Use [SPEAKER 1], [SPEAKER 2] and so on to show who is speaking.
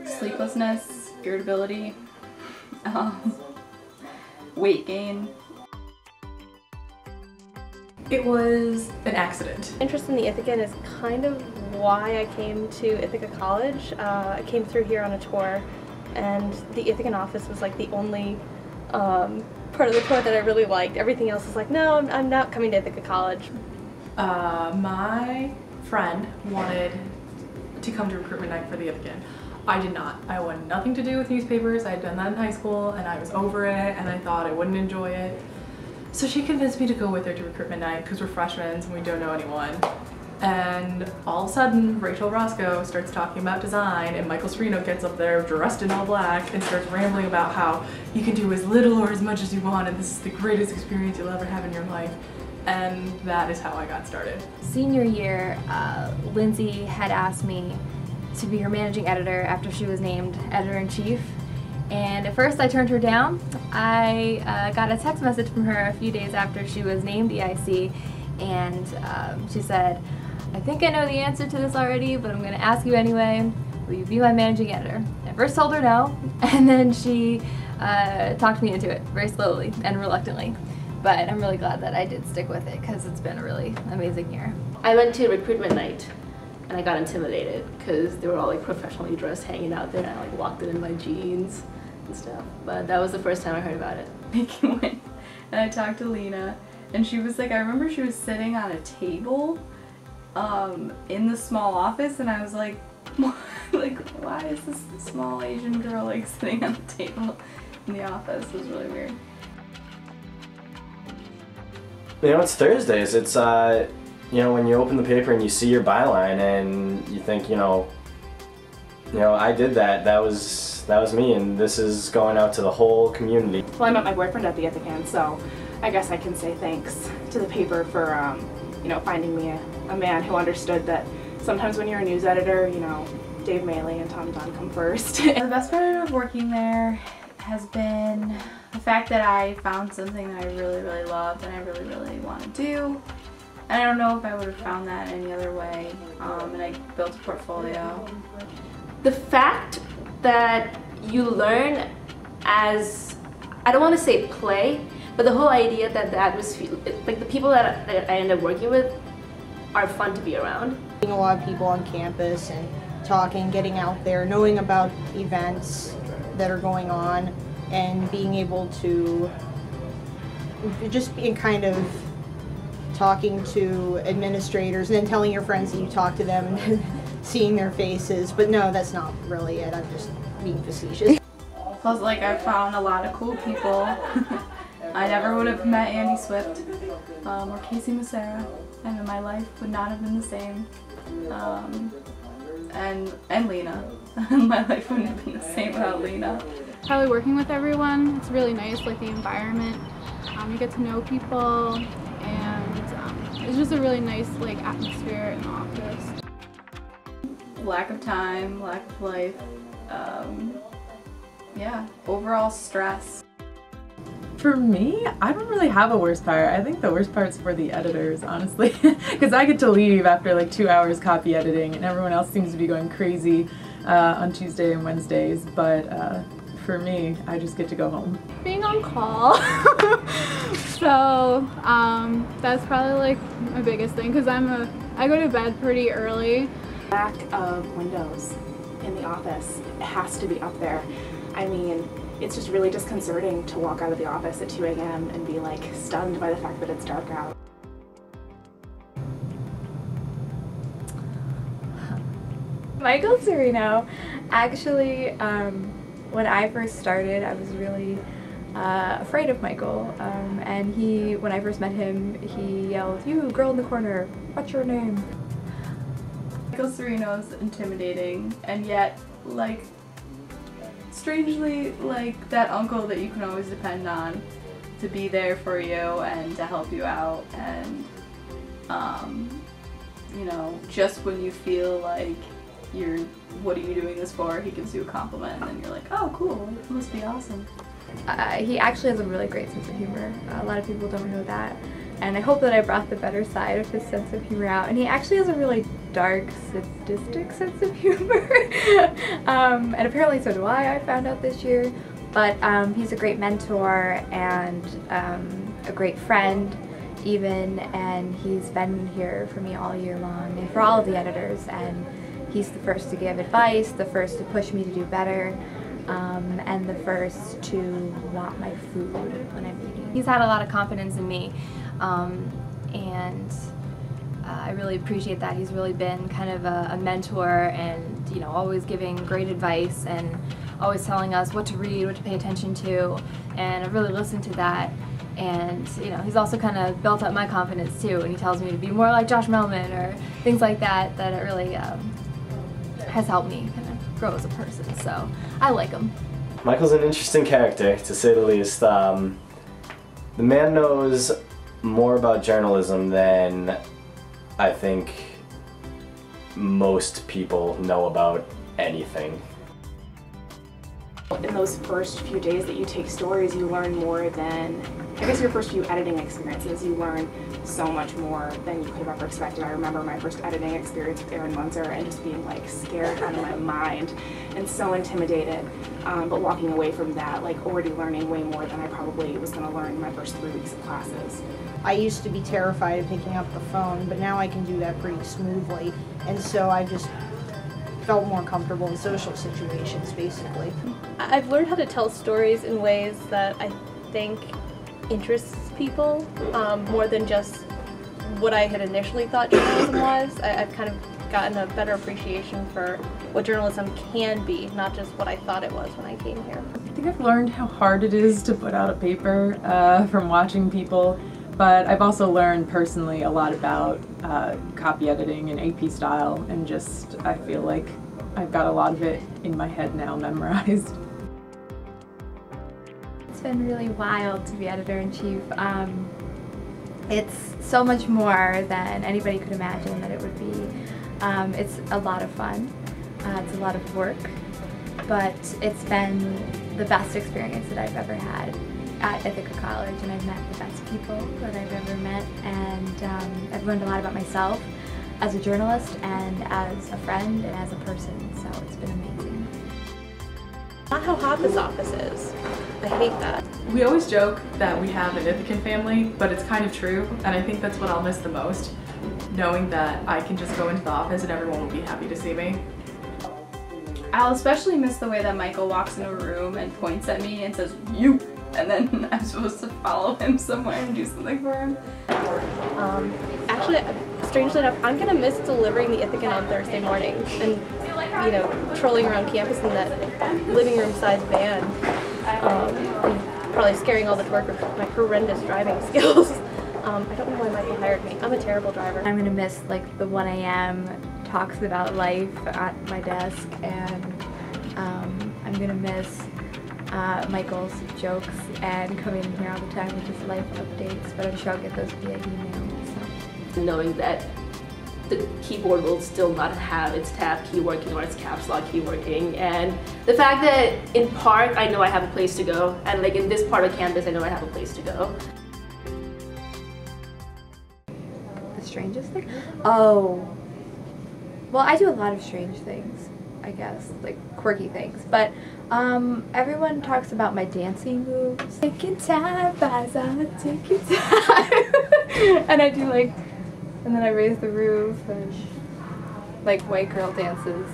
[SPEAKER 1] sleeplessness, irritability, weight gain.
[SPEAKER 2] It was an accident.
[SPEAKER 3] Interest in the Ithacan is kind of why I came to Ithaca College. I came through here on a tour, and the Ithacan office was like the only part of the tour that I really liked. Everything else was like, no, I'm not coming to Ithaca College.
[SPEAKER 2] My friend wanted to come to recruitment night for the Ithacan. I did not. I wanted nothing to do with newspapers. I had done that in high school and I was over it and I thought I wouldn't enjoy it. So she convinced me to go with her to recruitment night because we're freshmen and we don't know anyone. And all of a sudden, Rachel Roscoe starts talking about design and Michael Serino gets up there dressed in all black and starts rambling about how you can do as little or as much as you want and this is the greatest experience you'll ever have in your life. And that is how I got started.
[SPEAKER 4] Senior year, Lindsay had asked me to be her managing editor after she was named editor-in-chief. And at first I turned her down. I got a text message from her a few days after she was named EIC, and she said, I think I know the answer to this already, but I'm going to ask you anyway. Will you be my managing editor? I first told her no, and then she talked me into it very slowly and reluctantly. But I'm really glad that I did stick with it because it's been a really amazing year.
[SPEAKER 5] I went to recruitment night and I got intimidated because they were all like professionally dressed hanging out there and I like walked in my jeans and stuff. But that was the first time I heard about it.
[SPEAKER 1] Making went and I talked to Lena and she was like, I remember she was sitting on a table in the small office and I was like, why is this small Asian girl like sitting on the table in the office? It was really weird.
[SPEAKER 6] You know, it's Thursdays. It's, you know, when you open the paper and you see your byline and you think, you know, I did that. That was me, and this is going out to the whole community.
[SPEAKER 7] Well, I met my boyfriend at the Ithacan, so I guess I can say thanks to the paper for, you know, finding me a man who understood that sometimes when you're a news editor, you know, Dave Maley and Tom Dunn come first.
[SPEAKER 1] The best part of working there has been the fact that I found something that I really, really love and I really, really want to do. And I don't know if I would have found that any other way. And I built a portfolio.
[SPEAKER 5] The fact that you learn as, I don't want to say play, but the whole idea that the atmosphere, like the people that I end up working with are fun to be around.
[SPEAKER 8] Seeing a lot of people on campus and talking, getting out there, knowing about events that are going on, and being able to just be kind of talking to administrators and then telling your friends that you talk to them and seeing their faces. But no, that's not really it. I'm just being facetious.
[SPEAKER 1] Plus, like, I found a lot of cool people. I never would have met Andy Swift or Casey Massera, and my life would not have been the same. And Lena. My life wouldn't have been the same without Lena.
[SPEAKER 9] Probably working with everyone, it's really nice, like the environment. You get to know people, and it's just a really nice like atmosphere in the office.
[SPEAKER 1] Lack of time, lack of life, yeah, overall stress.
[SPEAKER 10] For me, I don't really have a worst part. I think the worst part's for the editors, honestly, because I get to leave after like 2 hours copy editing and everyone else seems to be going crazy on Tuesday and Wednesdays, but for me, I just get to go home.
[SPEAKER 9] Being on call. So that's probably like my biggest thing because I go to bed pretty early.
[SPEAKER 7] Lack of windows in the office, it has to be up there. I mean, it's just really disconcerting to walk out of the office at 2 a.m. and be like stunned by the fact that it's dark out.
[SPEAKER 4] Michael Serino, actually, when I first started, I was really afraid of Michael, and when I first met him, he yelled, "You, girl in the corner, what's your name?"
[SPEAKER 1] Michael Serino's intimidating, and yet, like, strangely, like, that uncle that you can always depend on to be there for you and to help you out, and, you know, just when you feel like what are you doing this for, he gives you a compliment, and then you're like, oh, cool, it must be awesome.
[SPEAKER 4] He actually has a really great sense of humor. A lot of people don't know that, and I hope that I brought the better side of his sense of humor out. And he actually has a really dark, sadistic sense of humor. And apparently so do I found out this year. But he's a great mentor and a great friend even, and he's been here for me all year long and for all of the editors, and he's the first to give advice, the first to push me to do better, and the first to want my food when I'm eating. He's had a lot of confidence in me, and I really appreciate that. He's really been kind of a mentor, and you know, always giving great advice and always telling us what to read, what to pay attention to, and I've really listened to that. And you know, he's also kind of built up my confidence too, and he tells me to be more like Josh Melman or things like that, that it really has helped me kind of grow as a person, so I like him.
[SPEAKER 6] Michael's an interesting character, to say the least. The man knows more about journalism than I think most people know about anything.
[SPEAKER 7] In those first few days that you take stories, you learn more than, I guess your first few editing experiences, you learn so much more than you could have ever expected. I remember my first editing experience with Aaron Munzer and just being like scared out of my mind and so intimidated, but walking away from that, like already learning way more than I probably was going to learn in my first 3 weeks of classes.
[SPEAKER 8] I used to be terrified of picking up the phone, but now I can do that pretty smoothly, and so I just felt more comfortable in social situations, basically.
[SPEAKER 3] I've learned how to tell stories in ways that I think interests people more than just what I had initially thought journalism was. I've kind of gotten a better appreciation for what journalism can be, not just what I thought it was when I came here.
[SPEAKER 10] I think I've learned how hard it is to put out a paper from watching people, but I've also learned personally a lot about copy editing and AP style, and just I feel like I've got a lot of it in my head now memorized.
[SPEAKER 4] It's been really wild to be editor-in-chief. It's so much more than anybody could imagine that it would be. It's a lot of fun, it's a lot of work, but it's been the best experience that I've ever had at Ithaca College, and I've met the best people that I've ever met, and I've learned a lot about myself as a journalist and as a friend and as a person, so it's been amazing.
[SPEAKER 3] Not how hot this office is. I hate that.
[SPEAKER 2] We always joke that we have an Ithacan family, but it's kind of true, and I think that's what I'll miss the most, knowing that I can just go into the office and everyone will be happy to see me.
[SPEAKER 1] I'll especially miss the way that Michael walks in a room and points at me and says, "You!" and then I'm supposed to follow him somewhere and do something for him.
[SPEAKER 3] Actually, strangely enough, I'm gonna miss delivering the Ithacan on Thursday mornings and, you know, trolling around campus in that living room-sized van, and probably scaring all the work with my horrendous driving skills. I don't know why Michael hired me. I'm a terrible driver.
[SPEAKER 4] I'm gonna miss like the 1 a.m. talks about life at my desk, and I'm gonna miss Michael's jokes and coming in here all the time with his life updates, but I'm sure I'll get those via email. So.
[SPEAKER 5] Knowing that the keyboard will still not have its tab key working or its caps lock key working, and the fact that in park I know I have a place to go, and like in this part of campus I know I have a place to go.
[SPEAKER 4] The strangest thing? Oh, well, I do a lot of strange things, I guess, like quirky things, but everyone talks about my dancing moves. Taking time, Baza, taking time. And I do like, and then I raise the roof and like white girl dances.